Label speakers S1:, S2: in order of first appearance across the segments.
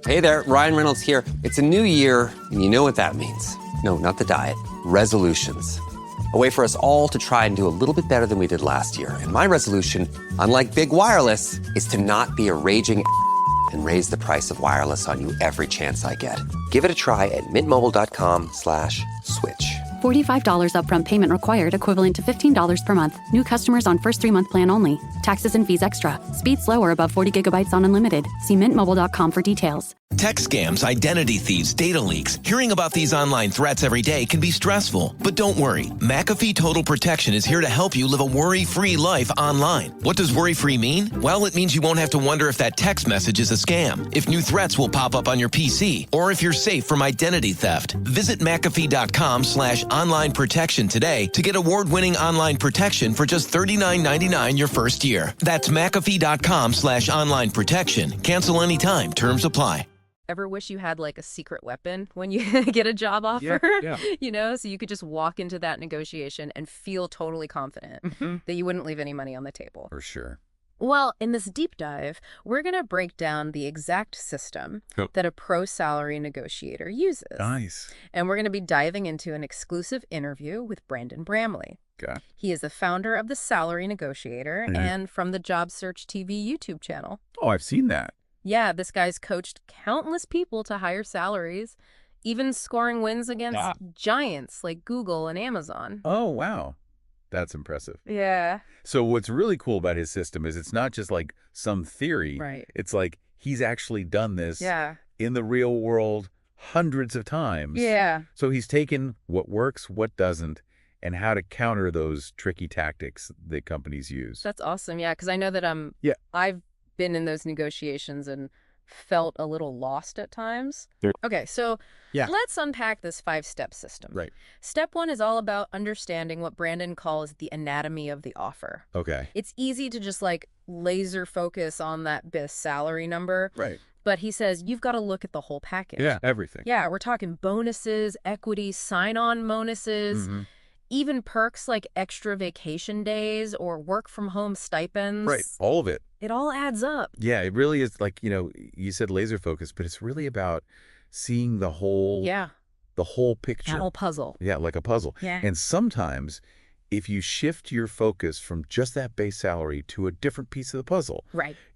S1: Hey there, Ryan Reynolds here. It's a new year, and you know what that means. No, not the diet. Resolutions. A way for us all to try and do a little bit better than we did last year. And my resolution, unlike big wireless, is to not be a raging and raise the price of wireless on you every chance I get. Give it a try at mintmobile.com/switch.
S2: $45 upfront payment required, equivalent to $15 per month. New customers on first 3-month plan only. Taxes and fees extra. Speed slower above 40 gigabytes on unlimited. See mintmobile.com for details.
S3: Tech scams, identity thieves, data leaks. Hearing about these online threats every day can be stressful. But don't worry. McAfee Total Protection is here to help you live a worry-free life online. What does worry-free mean? Well, it means you won't have to wonder if that text message is a scam, if new threats will pop up on your PC, or if you're safe from identity theft. Visit McAfee.com/online protection today to get award-winning online protection for just $39.99 your first year. That's McAfee.com/online protection. Cancel anytime. Terms apply.
S4: Ever wish you had like a secret weapon when you get a job offer?
S5: Yeah.
S4: You know, so you could just walk into that negotiation and feel totally confident that you wouldn't leave any money on the table.
S5: For sure.
S4: Well, in this deep dive, we're going to break down the exact system that a pro salary negotiator uses.
S5: Nice.
S4: And we're going to be diving into an exclusive interview with Brandon Bramley.
S5: Okay.
S4: He is the founder of the Salary Negotiator and from the JobSearch TV YouTube channel.
S5: Oh, I've seen that.
S4: Yeah, this guy's coached countless people to higher salaries, even scoring wins against giants like Google and Amazon.
S5: Oh, wow. That's impressive.
S4: Yeah.
S5: So what's really cool about his system is it's not just like some theory.
S4: Right.
S5: It's like he's actually done this
S4: in
S5: the real world hundreds of times.
S4: Yeah.
S5: So he's taken what works, what doesn't, and how to counter those tricky tactics that companies use.
S4: That's awesome. Yeah, because I know that I've been in those negotiations and felt a little lost at times. Okay, so let's unpack this 5-step system.
S5: Right.
S4: Step 1 is all about understanding what Brandon calls the anatomy of the offer.
S5: Okay.
S4: It's easy to just like laser focus on that best salary number.
S5: Right.
S4: But he says you've got to look at the whole package.
S5: Yeah, everything.
S4: Yeah, we're talking bonuses, equity, sign-on bonuses, even perks like extra vacation days or work-from-home stipends.
S5: Right, all of it.
S4: It all adds up.
S5: Yeah, it really is like, you said laser focus, but it's really about seeing the whole picture.
S4: That whole puzzle.
S5: Yeah, like a puzzle.
S4: Yeah.
S5: And sometimes if you shift your focus from just that base salary to a different piece of the puzzle,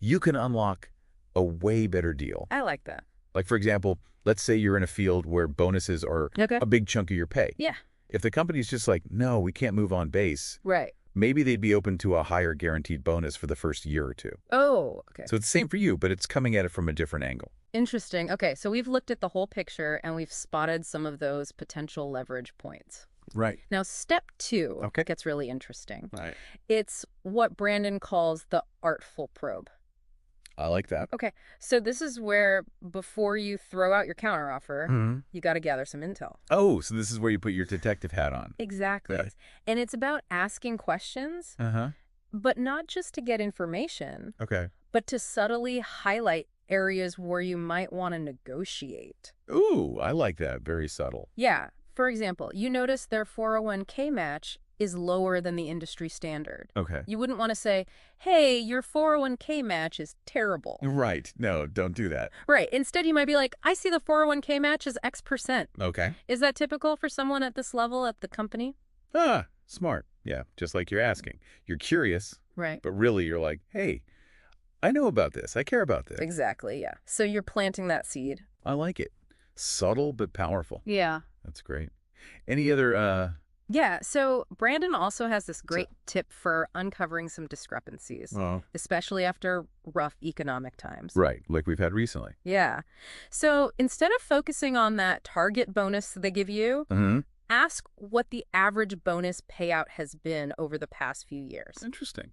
S5: you can unlock a way better deal.
S4: I like that.
S5: Like, for example, let's say you're in a field where bonuses are a big chunk of your pay.
S4: Yeah.
S5: If the company's just like, no, we can't move on base.
S4: Right.
S5: Maybe they'd be open to a higher guaranteed bonus for the first year or two.
S4: Oh, okay.
S5: So it's the same for you, but it's coming at it from a different angle.
S4: Interesting. Okay, so we've looked at the whole picture and we've spotted some of those potential leverage points.
S5: Right.
S4: Now, step 2 gets really interesting.
S5: Right.
S4: It's what Brandon calls the artful probe.
S5: I like that.
S4: Okay, so this is where before you throw out your counteroffer, you got to gather some intel.
S5: Oh, so this is where you put your detective hat on.
S4: Exactly.
S5: Right.
S4: And it's about asking questions, but not just to get information, but to subtly highlight areas where you might want to negotiate.
S5: Ooh, I like that. Very subtle.
S4: Yeah. For example, you notice their 401k match is lower than the industry standard.
S5: Okay.
S4: You wouldn't want to say, hey, your 401k match is terrible.
S5: Right. No, don't do that.
S4: Right. Instead, you might be like, I see the 401k match is X%.
S5: Okay.
S4: Is that typical for someone at this level at the company?
S5: Ah, smart. Yeah, just like you're asking. You're curious.
S4: Right.
S5: But really, you're like, hey, I know about this. I care about this.
S4: Exactly, yeah. So you're planting that seed.
S5: I like it. Subtle but powerful.
S4: Yeah.
S5: That's great. Any other
S4: Yeah, so Brandon also has this great tip for uncovering some discrepancies, especially after rough economic times.
S5: Right, like we've had recently.
S4: Yeah. So instead of focusing on that target bonus they give you, ask what the average bonus payout has been over the past few years.
S5: Interesting.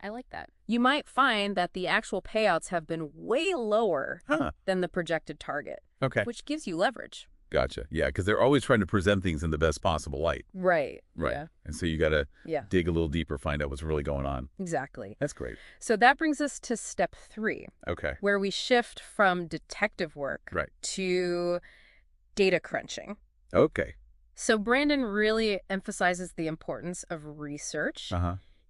S4: I like that. You might find that the actual payouts have been way lower than the projected target, which gives you leverage.
S5: Gotcha. Yeah, because they're always trying to present things in the best possible light.
S4: Right.
S5: Right.
S4: Yeah.
S5: And so you got to dig a little deeper, find out what's really going on.
S4: Exactly.
S5: That's great.
S4: So that brings us to step 3.
S5: Okay.
S4: Where we shift from detective work to data crunching.
S5: Okay.
S4: So Brandon really emphasizes the importance of research,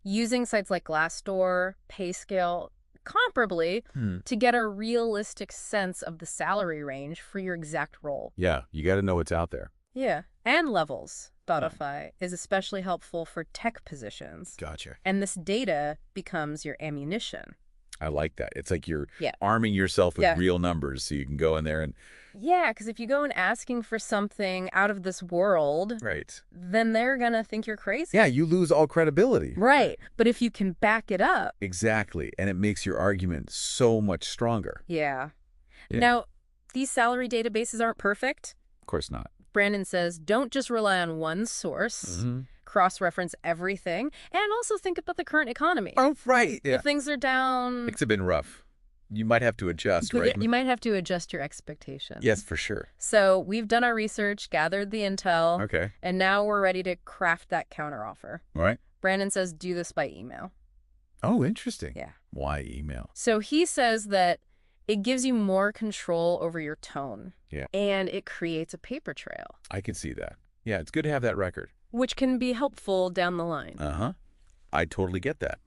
S4: using sites like Glassdoor, PayScale comparably to get a realistic sense of the salary range for your exact role.
S5: Yeah, you got to know what's out there.
S4: Yeah, and levels. Spotify is especially helpful for tech positions.
S5: Gotcha.
S4: And this data becomes your ammunition.
S5: I like that. It's like you're arming yourself with real numbers so you can go in there and...
S4: Yeah, because if you go and asking for something out of this world, then they're going to think you're crazy.
S5: Yeah, you lose all credibility.
S4: Right. But if you can back it up...
S5: Exactly. And it makes your argument so much stronger.
S4: Yeah. Now, these salary databases aren't perfect.
S5: Of course not.
S4: Brandon says, don't just rely on one source. Cross-reference everything, and also think about the current economy.
S5: Oh, right. Yeah.
S4: If things are down...
S5: Things have been rough. You might have to adjust, right?
S4: You might have to adjust your expectations.
S5: Yes, for sure.
S4: So we've done our research, gathered the intel, and now we're ready to craft that counteroffer.
S5: All right.
S4: Brandon says do this by email.
S5: Oh, interesting.
S4: Yeah.
S5: Why email?
S4: So he says that it gives you more control over your tone.
S5: Yeah.
S4: And it creates a paper trail.
S5: I can see that. Yeah, it's good to have that record.
S4: Which can be helpful down the line.
S5: Uh-huh. I totally get that.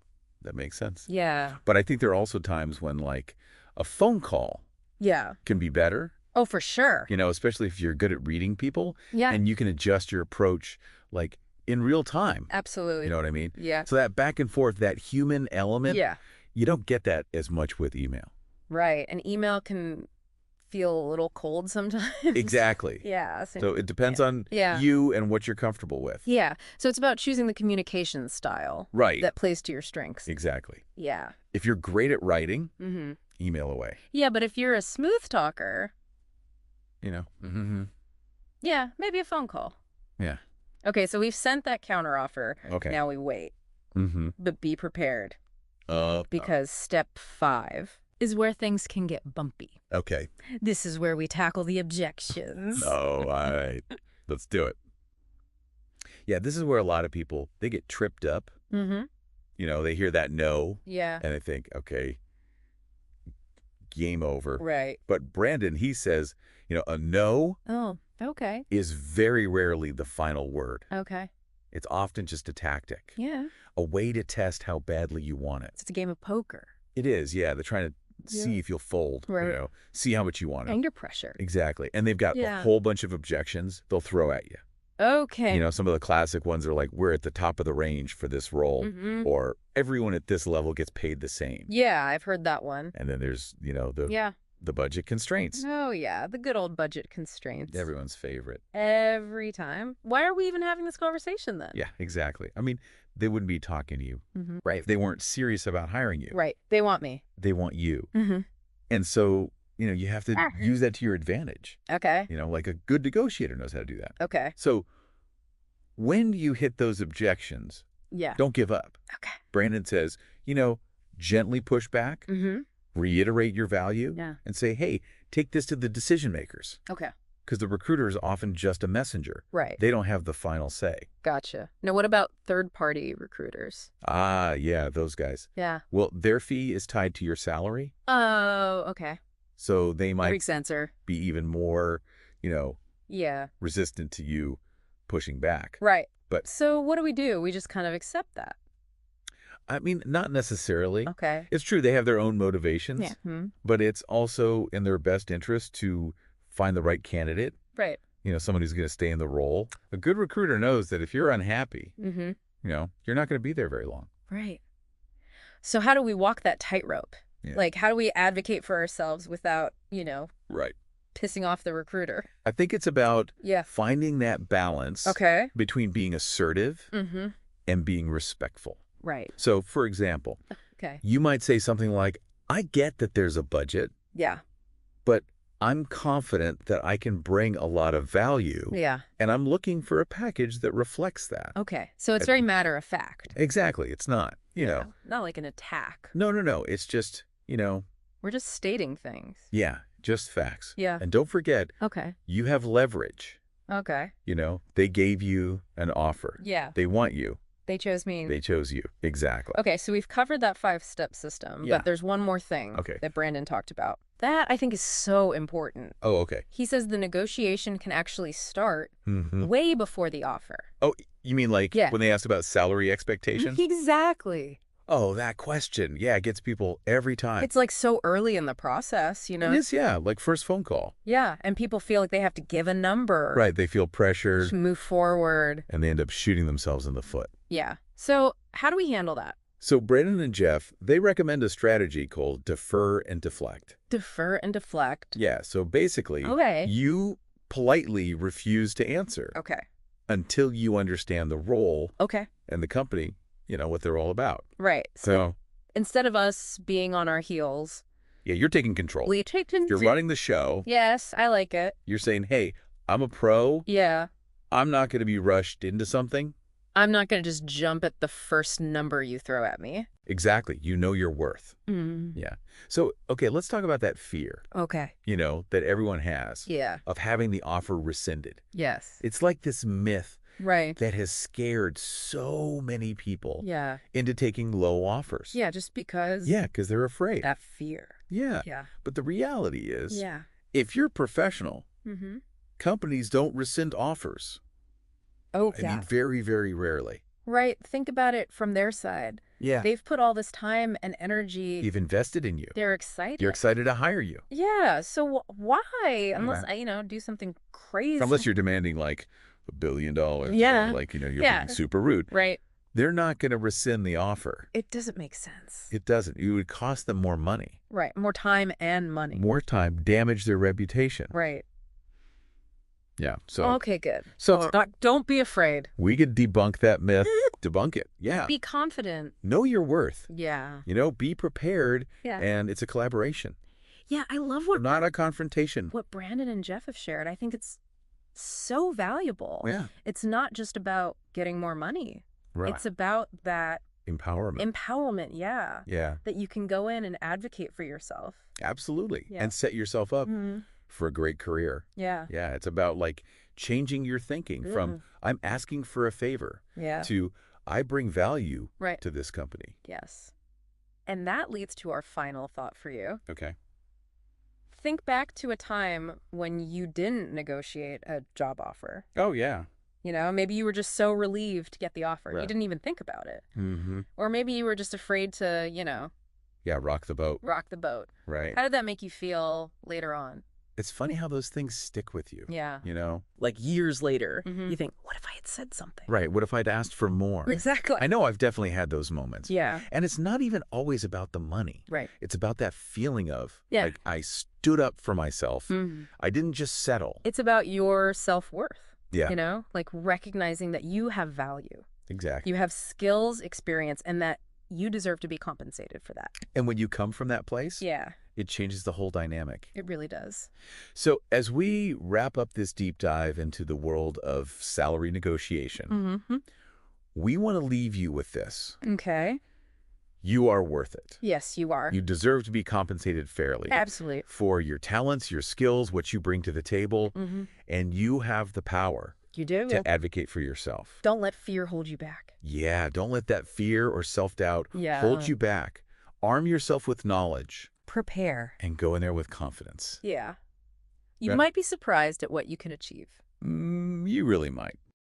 S5: That makes sense.
S4: Yeah.
S5: But I think there are also times when, like, a phone call can be better.
S4: Oh, for sure.
S5: You know, especially if you're good at reading people.
S4: Yeah.
S5: And you can adjust your approach, like, in real time.
S4: Absolutely.
S5: You know what I mean?
S4: Yeah.
S5: So that back and forth, that human element, you don't get that as much with email.
S4: Right. And email can feel a little cold sometimes.
S5: Exactly.
S4: Yeah.
S5: So it depends on you and what you're comfortable with.
S4: Yeah. So it's about choosing the communication style that plays to your strengths.
S5: Exactly.
S4: Yeah.
S5: If you're great at writing, email away.
S4: Yeah, but if you're a smooth talker,
S5: you know.
S4: Yeah, maybe a phone call.
S5: Yeah.
S4: Okay, so we've sent that counteroffer.
S5: Okay.
S4: Now we wait. But be prepared. Because step 5 is where things can get bumpy.
S5: Okay.
S4: This is where we tackle the objections.
S5: Oh, all right. Let's do it. Yeah, this is where a lot of people, they get tripped up. You know, they hear that no.
S4: Yeah.
S5: And they think, okay, game over.
S4: Right.
S5: But Brandon, he says, you know, a no is very rarely the final word.
S4: Okay.
S5: It's often just a tactic.
S4: Yeah.
S5: A way to test how badly you want it.
S4: It's a game of poker.
S5: It is, yeah. They're trying to see if you'll fold, you know, see how much you want it.
S4: Under pressure.
S5: Exactly. And they've got a whole bunch of objections they'll throw at you.
S4: Okay.
S5: You know, some of the classic ones are like, we're at the top of the range for this role, or everyone at this level gets paid the same.
S4: Yeah, I've heard that one.
S5: And then there's, you know, the budget constraints.
S4: Oh, yeah, the good old budget constraints.
S5: Everyone's favorite.
S4: Every time. Why are we even having this conversation then?
S5: Yeah, exactly. I mean, they wouldn't be talking to you, right? If they weren't serious about hiring you.
S4: Right. They want me.
S5: They want you. And so, you know, you have to use that to your advantage.
S4: Okay.
S5: You know, like a good negotiator knows how to do that.
S4: Okay.
S5: So when you hit those objections, don't give up.
S4: Okay.
S5: Brandon says, you know, gently push back, reiterate your value, and say, hey, take this to the decision makers.
S4: Okay.
S5: Because the recruiter is often just a messenger.
S4: Right.
S5: They don't have the final say.
S4: Gotcha. Now, what about third-party recruiters?
S5: Ah, yeah, those guys.
S4: Yeah.
S5: Well, their fee is tied to your salary.
S4: Oh, okay.
S5: So they might
S4: makes sense, sir.
S5: Be even more, you know, resistant to you pushing back.
S4: Right.
S5: But
S4: so what do? We just kind of accept that?
S5: I mean, not necessarily.
S4: Okay.
S5: It's true they have their own motivations, but it's also in their best interest to find the right candidate.
S4: Right.
S5: You know, someone who's going to stay in the role. A good recruiter knows that if you're unhappy, you know, you're not going to be there very long.
S4: Right. So how do we walk that tightrope? Yeah. Like, how do we advocate for ourselves without, you know, pissing off the recruiter?
S5: I think it's about finding that balance between being assertive and being respectful.
S4: Right.
S5: So, for example, you might say something like, I get that there's a budget.
S4: Yeah.
S5: But I'm confident that I can bring a lot of value.
S4: Yeah.
S5: And I'm looking for a package that reflects that.
S4: Okay. So it's very matter of fact.
S5: Exactly. It's not, you know.
S4: Not like an attack.
S5: No. It's just, you know.
S4: We're just stating things.
S5: Yeah. Just facts.
S4: Yeah.
S5: And don't forget.
S4: Okay.
S5: You have leverage.
S4: Okay.
S5: You know, they gave you an offer.
S4: Yeah.
S5: They want you.
S4: They chose me.
S5: They chose you. Exactly.
S4: Okay, so we've covered that 5-step system, but there's one more thing that Brandon talked about. That, I think, is so important.
S5: Oh, okay.
S4: He says the negotiation can actually start way before the offer.
S5: Oh, you mean like when they asked about salary expectations?
S4: Exactly.
S5: Oh, that question. Yeah, it gets people every time.
S4: It's like so early in the process, you know?
S5: It is, yeah, like first phone call.
S4: Yeah, and people feel like they have to give a number.
S5: Right, they feel pressured.
S4: To move forward.
S5: And they end up shooting themselves in the foot.
S4: Yeah. So how do we handle that?
S5: So Brandon and Jeff, they recommend a strategy called defer and deflect.
S4: Defer and deflect.
S5: Yeah, so basically, you politely refuse to answer.
S4: Okay.
S5: Until you understand the role and the company, what they're all about.
S4: Right.
S5: So
S4: instead of us being on our heels.
S5: Yeah, you're taking control.
S4: We take control.
S5: You're running the show.
S4: Yes, I like it.
S5: You're saying, hey, I'm a pro.
S4: Yeah.
S5: I'm not going to be rushed into something.
S4: I'm not going to just jump at the first number you throw at me.
S5: Exactly. You know your worth. Yeah. So, okay, let's talk about that fear.
S4: Okay.
S5: That everyone has.
S4: Yeah.
S5: Of having the offer rescinded.
S4: Yes.
S5: It's like this myth.
S4: Right.
S5: That has scared so many people.
S4: Yeah.
S5: Into taking low offers.
S4: Yeah, just because.
S5: Yeah, because they're afraid.
S4: That fear.
S5: Yeah.
S4: Yeah.
S5: But the reality is,
S4: yeah.
S5: If you're professional, companies don't rescind offers.
S4: Oh,
S5: I mean, very, very rarely.
S4: Right. Think about it from their side.
S5: Yeah.
S4: They've put all this time and energy.
S5: They've invested in you.
S4: They're excited.
S5: You're excited to hire you.
S4: Yeah. So why? Unless I, do something crazy.
S5: Unless you're demanding like $1 billion.
S4: Yeah.
S5: Or like, you're being super rude.
S4: Right.
S5: They're not going to rescind the offer.
S4: It doesn't make sense.
S5: It doesn't. It would cost them more money.
S4: Right. More time and money.
S5: More time, damage their reputation.
S4: Right.
S5: Yeah. So
S4: okay, good.
S5: So
S4: don't be afraid.
S5: We could debunk that myth. Debunk it. Yeah.
S4: Be confident.
S5: Know your worth.
S4: Yeah.
S5: Be prepared.
S4: Yeah.
S5: And it's a collaboration.
S4: Yeah, I love what
S5: not a confrontation.
S4: What Brandon and Jeff have shared. I think it's so valuable.
S5: Yeah.
S4: It's not just about getting more money.
S5: Right.
S4: It's about that
S5: empowerment.
S4: Empowerment, yeah.
S5: Yeah.
S4: That you can go in and advocate for yourself.
S5: Absolutely. Yeah. And set yourself up for a great career.
S4: Yeah.
S5: Yeah. It's about like changing your thinking from I'm asking for a favor to I bring value to this company.
S4: Yes. And that leads to our final thought for you.
S5: Okay.
S4: Think back to a time when you didn't negotiate a job offer.
S5: Oh, yeah.
S4: Maybe you were just so relieved to get the offer. Right. You didn't even think about it. Or maybe you were just afraid to,
S5: Yeah, rock the boat.
S4: Rock the boat.
S5: Right.
S4: How did that make you feel later on?
S5: It's funny how those things stick with you.
S4: Yeah.
S6: Like years later, you think, what if I had said something?
S5: Right. What if I'd asked for more?
S4: Exactly.
S5: I know I've definitely had those moments.
S4: Yeah.
S5: And it's not even always about the money.
S4: Right.
S5: It's about that feeling of, like, I stood up for myself. I didn't just settle.
S4: It's about your self-worth.
S5: Yeah.
S4: Like recognizing that you have value.
S5: Exactly.
S4: You have skills, experience, and that you deserve to be compensated for that.
S5: And when you come from that place,
S4: yeah,
S5: it changes the whole dynamic.
S4: It really does.
S5: So as we wrap up this deep dive into the world of salary negotiation, we want to leave you with this.
S4: Okay.
S5: You are worth it.
S4: Yes, you are.
S5: You deserve to be compensated fairly.
S4: Absolutely.
S5: For your talents, your skills, what you bring to the table, and you have the power.
S4: You do.
S5: To advocate for yourself.
S4: Don't let fear hold you back.
S5: Yeah, don't let that fear or self-doubt hold you back. Arm yourself with knowledge.
S4: Prepare.
S5: And go in there with confidence.
S4: Yeah. You might be surprised at what you can achieve.
S5: You really might.